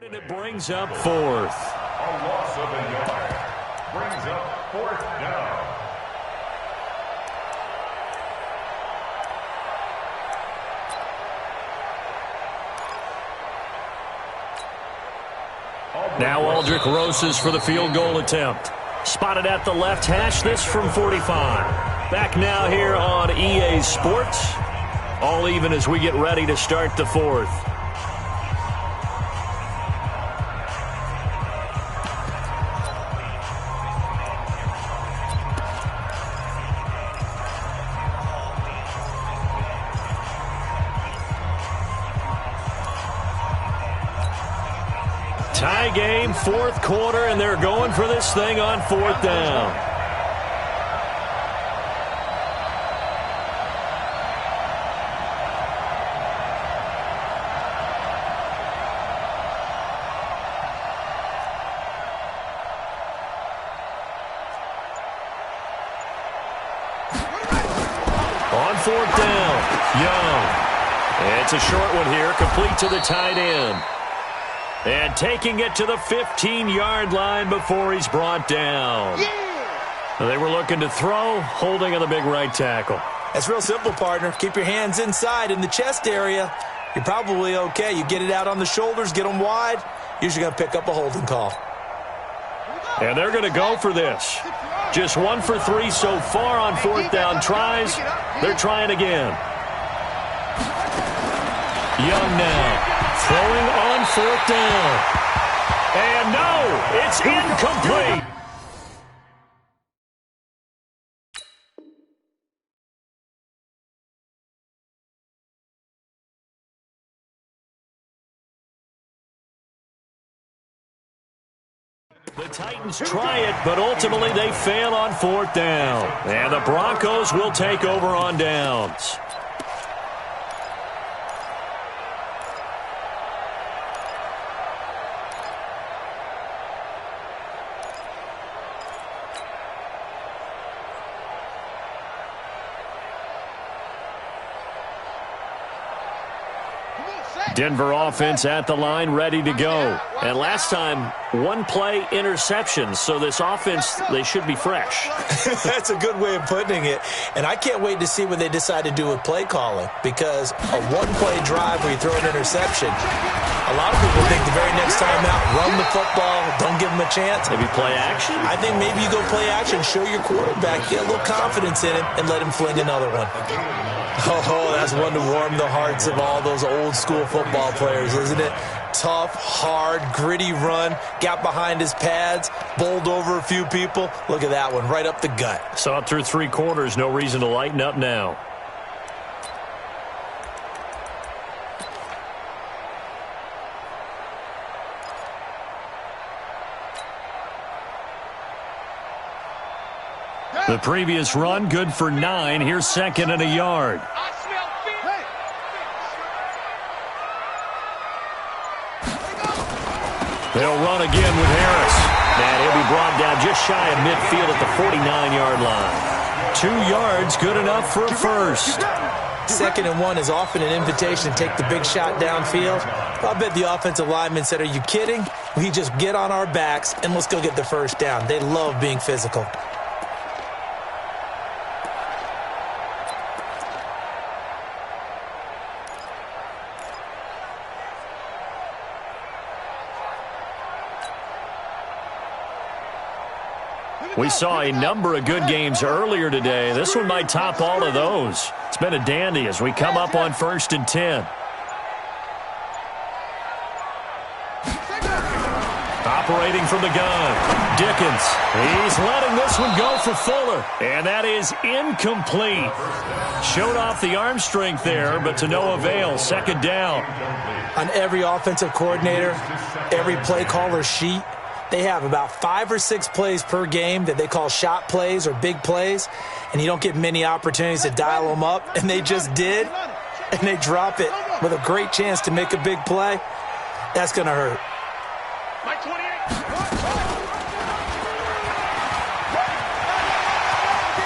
And it brings up 4th. A loss of a yard. Brings up 4th down. Now Aldrich Rosas for the field goal attempt. Spotted at the left hash, this from 45. Back now here on EA Sports. All even as we get ready to start the 4th. Tie game, 4th quarter, and they're going for this thing on 4th down. On 4th down, Young. It's a short one here, complete to the tight end. And taking it to the 15-yard line before he's brought down. They were looking to throw, holding on the big right tackle. That's real simple, partner. Keep your hands inside in the chest area. You're probably okay. You get it out on the shoulders, get them wide. Usually going to pick up a holding call. And they're going to go for this. Just 1 for 3 so far on 4th down tries. They're trying again. Young now. Throwing on 4th down. And no, it's incomplete. The Titans try it, but ultimately they fail on 4th down. And the Broncos will take over on downs. Denver offense at the line, ready to go. And last time, 1 play interception. So this offense, they should be fresh. That's a good way of putting it. And I can't wait to see what they decide to do with play calling. Because a 1-play drive where you throw an interception, a lot of people think the very next time out, run the football, don't give them a chance. Maybe play action? I think maybe you go play action, show your quarterback, get a little confidence in him, and let him fling another one. Oh, that's one to warm the hearts of all those old-school football players, isn't it? Tough, hard, gritty run, got behind his pads, bowled over a few people. Look at that one, right up the gut. Saw it through 3 quarters, no reason to lighten up now. The previous run, good for 9. Here's 2nd and a yard. They'll run again with Harris. And he'll be brought down just shy of midfield at the 49-yard line. 2 yards, good enough for a first. 2nd and 1 is often an invitation to take the big shot downfield. I bet the offensive lineman said, are you kidding? We just get on our backs and let's go get the first down. They love being physical. We saw a number of good games earlier today. This one might top all of those. It's been a dandy as we come up on 1st and 10. Operating from the gun, Dickens. He's letting this one go for Fuller, and that is incomplete. Showed off the arm strength there, but to no avail. 2nd down. On every offensive coordinator, every play caller's sheet, they have about 5 or 6 plays per game that they call shot plays or big plays, and you don't get many opportunities to dial them up, and they just did, and they drop it with a great chance to make a big play. That's going to hurt. My 28.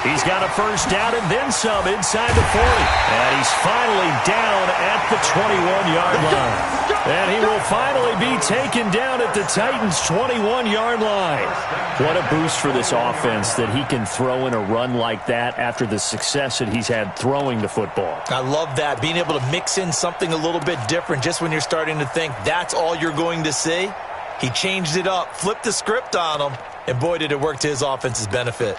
He's got a first down and then some inside the 40. And he's finally down at the 21-yard line. And he will finally be taken down at the Titans' 21-yard line. What a boost for this offense that he can throw in a run like that after the success that he's had throwing the football. I love that, being able to mix in something a little bit different just when you're starting to think that's all you're going to see. He changed it up, flipped the script on him, and boy, did it work to his offense's benefit.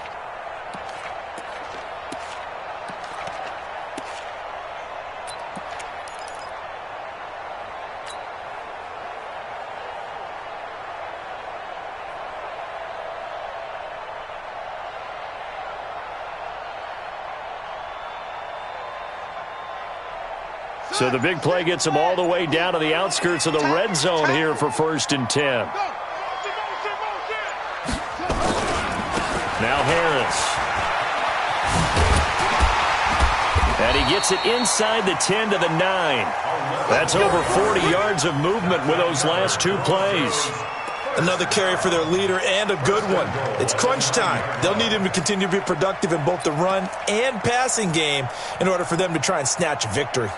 So the big play gets him all the way down to the outskirts of the red zone here for 1st and 10. Now Harris. And he gets it inside the 10 to the 9. That's over 40 yards of movement with those last 2 plays. Another carry for their leader and a good one. It's crunch time. They'll need him to continue to be productive in both the run and passing game in order for them to try and snatch a victory.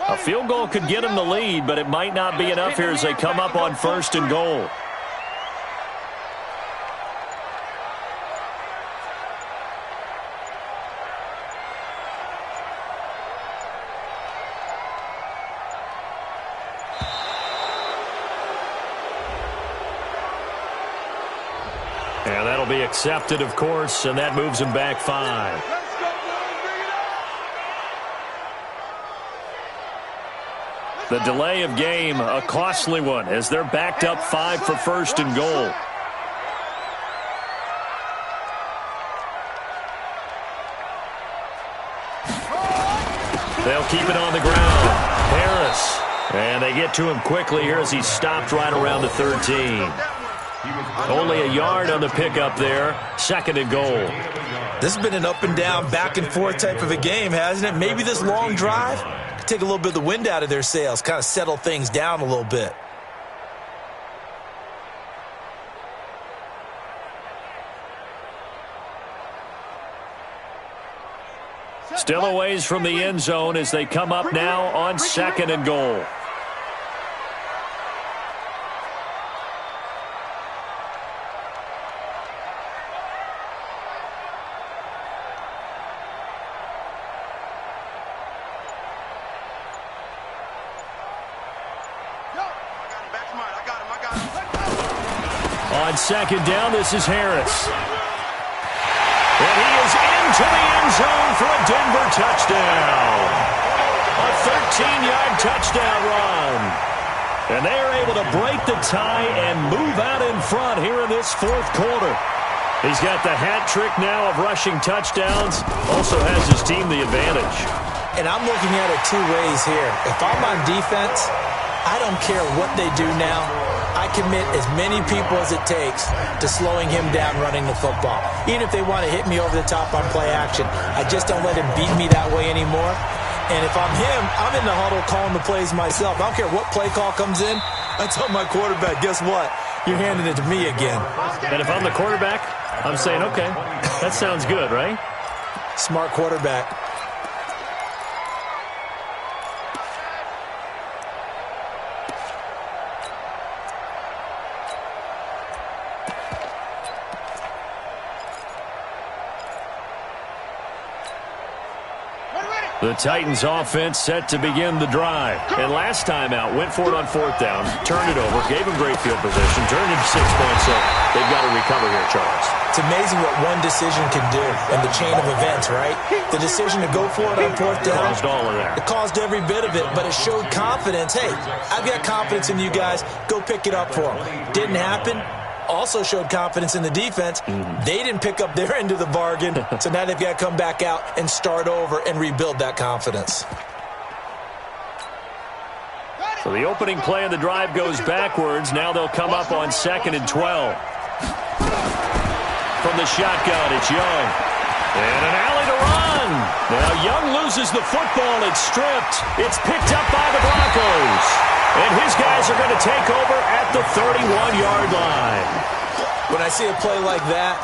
A field goal could get them the lead, but it might not be enough here as they come up on 1st and goal. And that'll be accepted, of course, and that moves him back 5. The delay of game, a costly one, as they're backed up 5 for 1st and goal. They'll keep it on the ground. Harris. And they get to him quickly here as he's stopped right around the 13. Only a yard on the pickup there. 2nd and goal. This has been an up and down, back and forth type of a game, hasn't it? Maybe this long drive take a little bit of the wind out of their sails, kind of settle things down a little bit. Still a ways from the end zone as they come up now on 2nd and goal. On 2nd down, this is Harris. And he is into the end zone for a Denver touchdown. A 13-yard touchdown run. And they are able to break the tie and move out in front here in this 4th quarter. He's got the hat trick now of rushing touchdowns. Also has his team the advantage. And I'm looking at it 2 ways here. If I'm on defense, I don't care what they do now. I commit as many people as it takes to slowing him down running the football. Even if they want to hit me over the top on play action, I just don't let him beat me that way anymore. And if I'm him, I'm in the huddle calling the plays myself. I don't care what play call comes in. I tell my quarterback, guess what? You're handing it to me again. And if I'm the quarterback, I'm saying, okay, that sounds good, right? Smart quarterback. The Titans offense set to begin the drive. And last time out, went for it on 4th down, turned it over, gave him great field position, turned it 6 points. So they've got to recover here, Charles. It's amazing what one decision can do in the chain of events, right? The decision to go for it on 4th down. Caused all of that. It caused every bit of it, but it showed confidence. Hey, I've got confidence in you guys. Go pick it up for them. Didn't happen. Also showed confidence in the defense. They didn't pick up their end of the bargain, so now they've got to come back out and start over and rebuild that confidence. So the opening play of the drive goes backwards. Now they'll come up on 2nd and 12. From the shotgun, it's Young. And an alley to run. Now Young loses the football. It's stripped. It's picked up by the Broncos. And his guys are going to take over at the 31-yard line. When I see a play like that,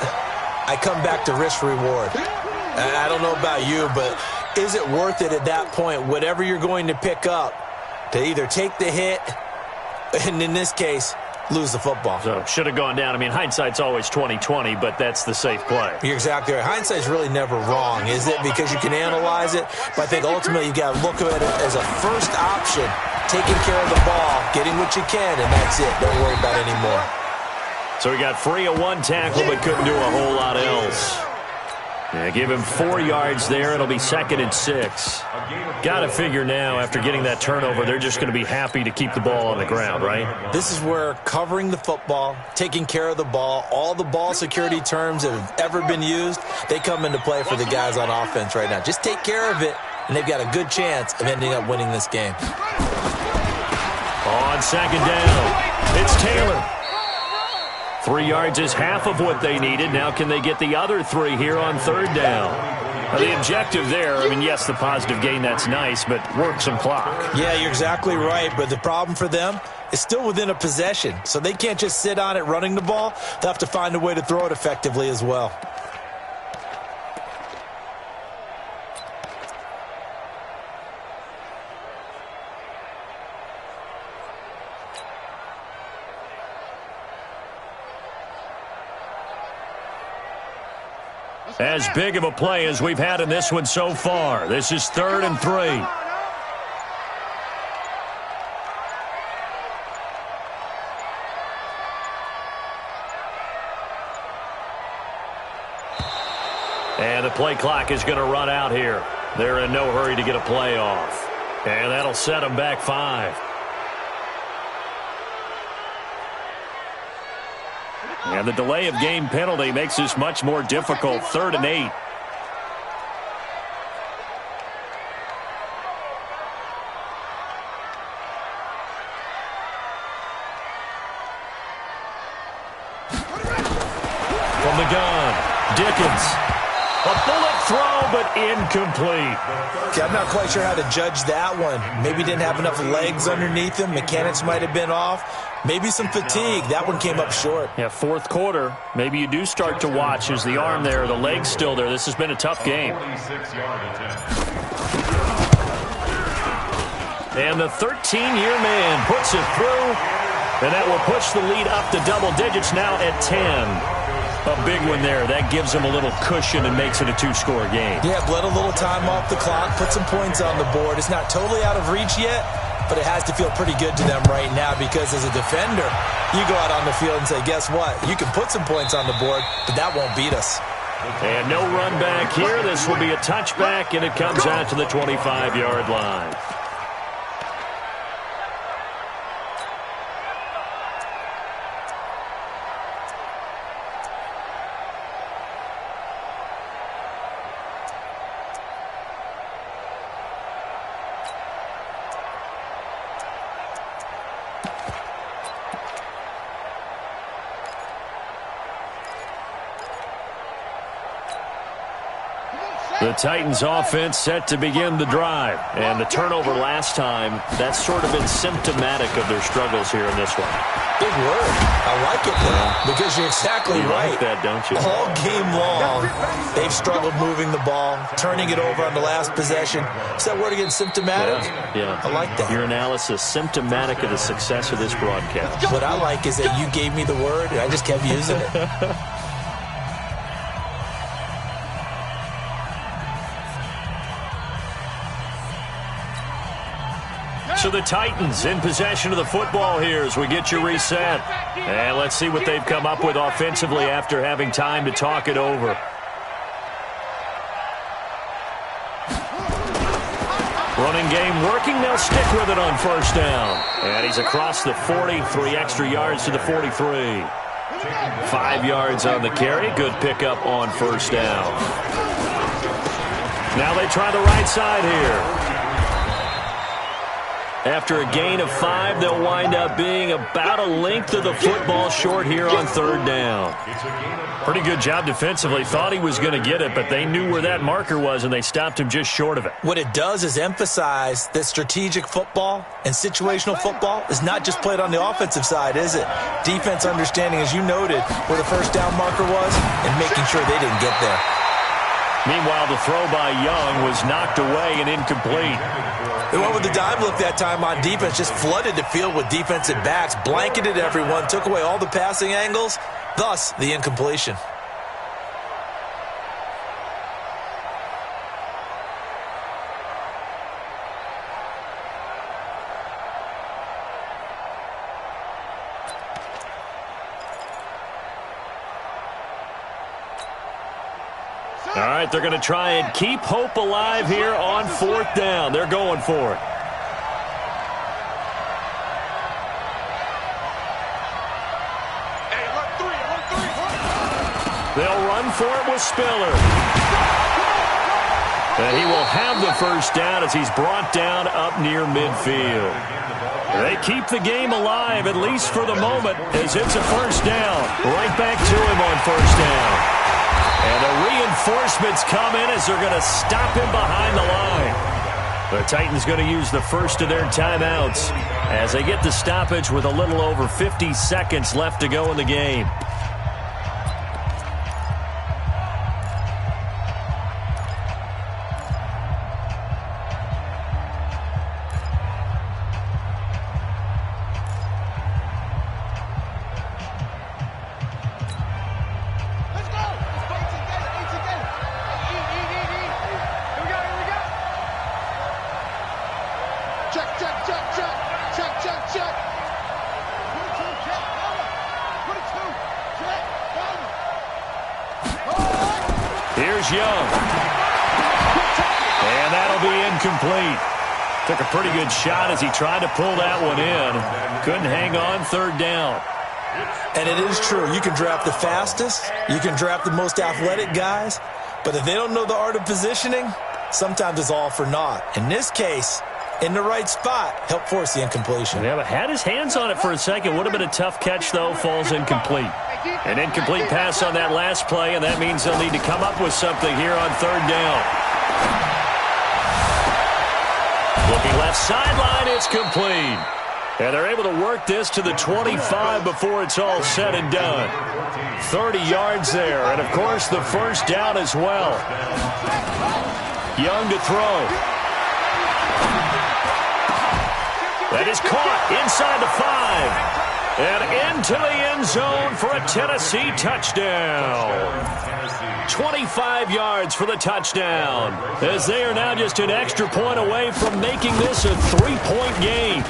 I come back to risk-reward. I don't know about you, but is it worth it at that point, whatever you're going to pick up, to either take the hit, and in this case, lose the football? So should have gone down. I mean, hindsight's always 20/20, but that's the safe play. You're exactly right. Hindsight's really never wrong, is it? Because you can analyze it, but I think ultimately you got to look at it as a first option, taking care of the ball, getting what you can, and that's it. Don't worry about it anymore. So he got free of 1 tackle, but couldn't do a whole lot else. Yeah, give him 4 yards there. It'll be 2nd and 6. Got to figure now, after getting that turnover, they're just going to be happy to keep the ball on the ground, right? This is where covering the football, taking care of the ball, all the ball security terms that have ever been used, they come into play for the guys on offense right now. Just take care of it, and they've got a good chance of ending up winning this game. On 2nd down, it's Taylor. 3 yards is half of what they needed. Now can they get the other 3 here on 3rd down? Now the objective there, I mean, yes, the positive gain, that's nice, but work some clock. Yeah, you're exactly right, but the problem for them is still within a possession, so they can't just sit on it running the ball. They'll have to find a way to throw it effectively as well. As big of a play as we've had in this one so far. This is 3rd and 3. And the play clock is going to run out here. They're in no hurry to get a play off. And that'll set them back 5. And the delay of game penalty makes this much more difficult. 3rd and 8. From the gun, Dickens. A bullet throw, but incomplete. Okay, I'm not quite sure how to judge that one. Maybe didn't have enough legs underneath him. Mechanics might have been off. Maybe some fatigue. That one came up short. Yeah, 4th quarter. Maybe you do start to watch. Is the arm there, the leg's still there. This has been a tough game. And the 13-year man puts it through. And that will push the lead up to double digits now at 10. A big one there. That gives them a little cushion and makes it a 2-score game. Yeah, bled a little time off the clock, put some points on the board. It's not totally out of reach yet, but it has to feel pretty good to them right now because as a defender, you go out on the field and say, guess what? You can put some points on the board, but that won't beat us. And no run back here. This will be a touchback, and it comes out to the 25-yard line. The Titans offense set to begin the drive. And the turnover last time, that's sort of been symptomatic of their struggles here in this one. Big word. I like it, though, because you're exactly right. You like that, don't you? All game long, they've struggled moving the ball, turning it over on the last possession. Is that word again, symptomatic? Yeah. I like that. Your analysis, symptomatic of the success of this broadcast. What I like is that you gave me the word, and I just kept using it. So the Titans in possession of the football here as we get you reset. And let's see what they've come up with offensively after having time to talk it over. Running game working. They'll stick with it on first down. And he's across the 40, 3 extra yards to the 43. 5 yards on the carry. Good pickup on first down. Now they try the right side here. After a gain of 5, they'll wind up being about a length of the football short here on third down. Pretty good job defensively. Thought he was going to get it, but they knew where that marker was, and they stopped him just short of it. What it does is emphasize that strategic football and situational football is not just played on the offensive side, is it? Defense understanding, as you noted, where the first down marker was and making sure they didn't get there. Meanwhile, the throw by Young was knocked away and incomplete. They went with the dime look that time on defense, just flooded the field with defensive backs, blanketed everyone, took away all the passing angles, thus the incompletion. All right, they're going to try and keep hope alive here on fourth down. They're going for it. They'll run for it with Spiller. And he will have the first down as he's brought down up near midfield. They keep the game alive, at least for the moment, as it's a first down. Right back to him on first down. And the reinforcements come in as they're going to stop him behind the line. The Titans going to use the first of their timeouts as they get the stoppage with a little over 50 seconds left to go in the game. Here's Young. And that'll be incomplete. Took a pretty good shot as he tried to pull that one in. Couldn't hang on third down. And it is true. You can draft the fastest. You can draft the most athletic guys. But if they don't know the art of positioning, sometimes it's all for naught. In this case, in the right spot, helped force the incompletion. Yeah, but had his hands on it for a second. Would have been a tough catch, though. Falls incomplete. An incomplete pass on that last play, and that means they'll need to come up with something here on third down. Looking left sideline, it's complete. And they're able to work this to the 25 before it's all said and done. 30 yards there, and of course the first down as well. Young to throw. That is caught inside the 5. And into the end zone for a Tennessee touchdown. 25 yards for the touchdown, as they are now just an extra point away from making this a 3-point game.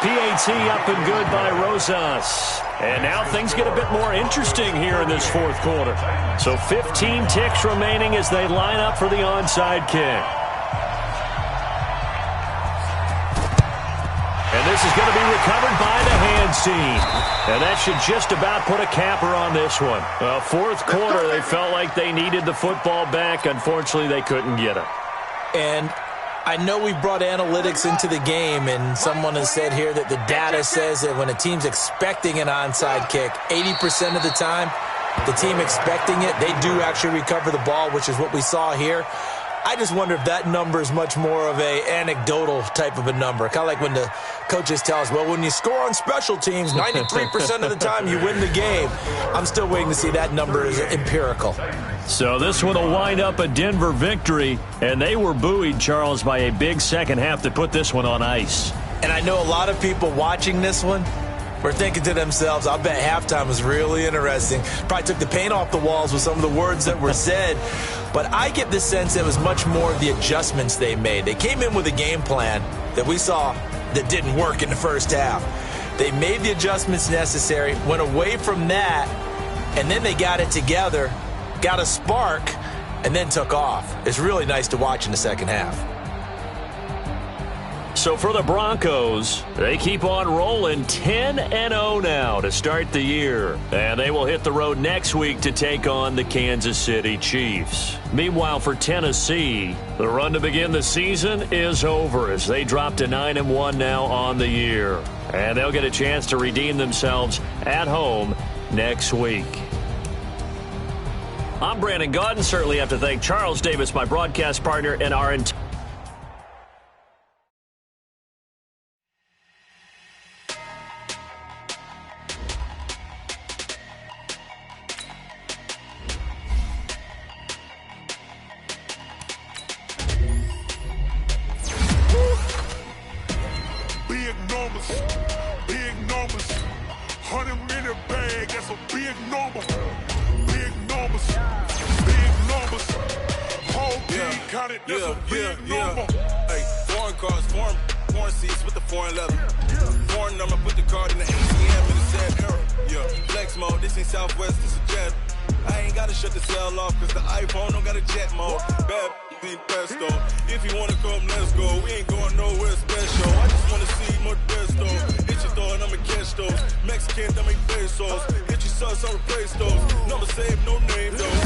PAT up and good by Rosas. And now things get a bit more interesting here in this fourth quarter. So 15 ticks remaining as they line up for the onside kick. And this is going to be recovered by the hands team. And that should just about put a capper on this one. Well, fourth quarter, they felt like they needed the football back. Unfortunately, they couldn't get it. And I know we brought analytics into the game, and someone has said here that the data says that when a team's expecting an onside kick, 80% of the time, the team expecting it, they do actually recover the ball, which is what we saw here. I just wonder if that number is much more of a anecdotal type of a number. Kind of like when the coaches tell us, well, when you score on special teams, 93% of the time you win the game. I'm still waiting to see that number is empirical. So this one will wind up a Denver victory, and they were buoyed, Charles, by a big second half to put this one on ice. And I know a lot of people watching this one were thinking to themselves, I'll bet halftime was really interesting. Probably took the paint off the walls with some of the words that were said. But I get the sense it was much more of the adjustments they made. They came in with a game plan that we saw that didn't work in the first half. They made the adjustments necessary, went away from that, and then they got it together, got a spark, and then took off. It's really nice to watch in the second half. So for the Broncos, they keep on rolling 10-0 now to start the year. And they will hit the road next week to take on the Kansas City Chiefs. Meanwhile, for Tennessee, the run to begin the season is over as they drop to 9-1 now on the year. And they'll get a chance to redeem themselves at home next week. I'm Brandon Gaudin. Certainly have to thank Charles Davis, my broadcast partner, and our entire Big numbers, 100 in a bag, that's a big number. Big numbers, whole team counted, that's a big number. Hey, foreign cars, foreign seats with the foreign leather. Foreign number, put the card in the ATM in the sad era. Yeah, flex mode, this ain't Southwest, this is jet. I ain't gotta shut the cell off, cause the iPhone don't got a jet mode. Bad pesto. If you wanna come, let's go. We ain't going nowhere special. I just wanna see more pesto. Hit your door and I'ma catch those. Mexican, that make pesos. Hit your sauce, I'll replace those. Number save, no name though.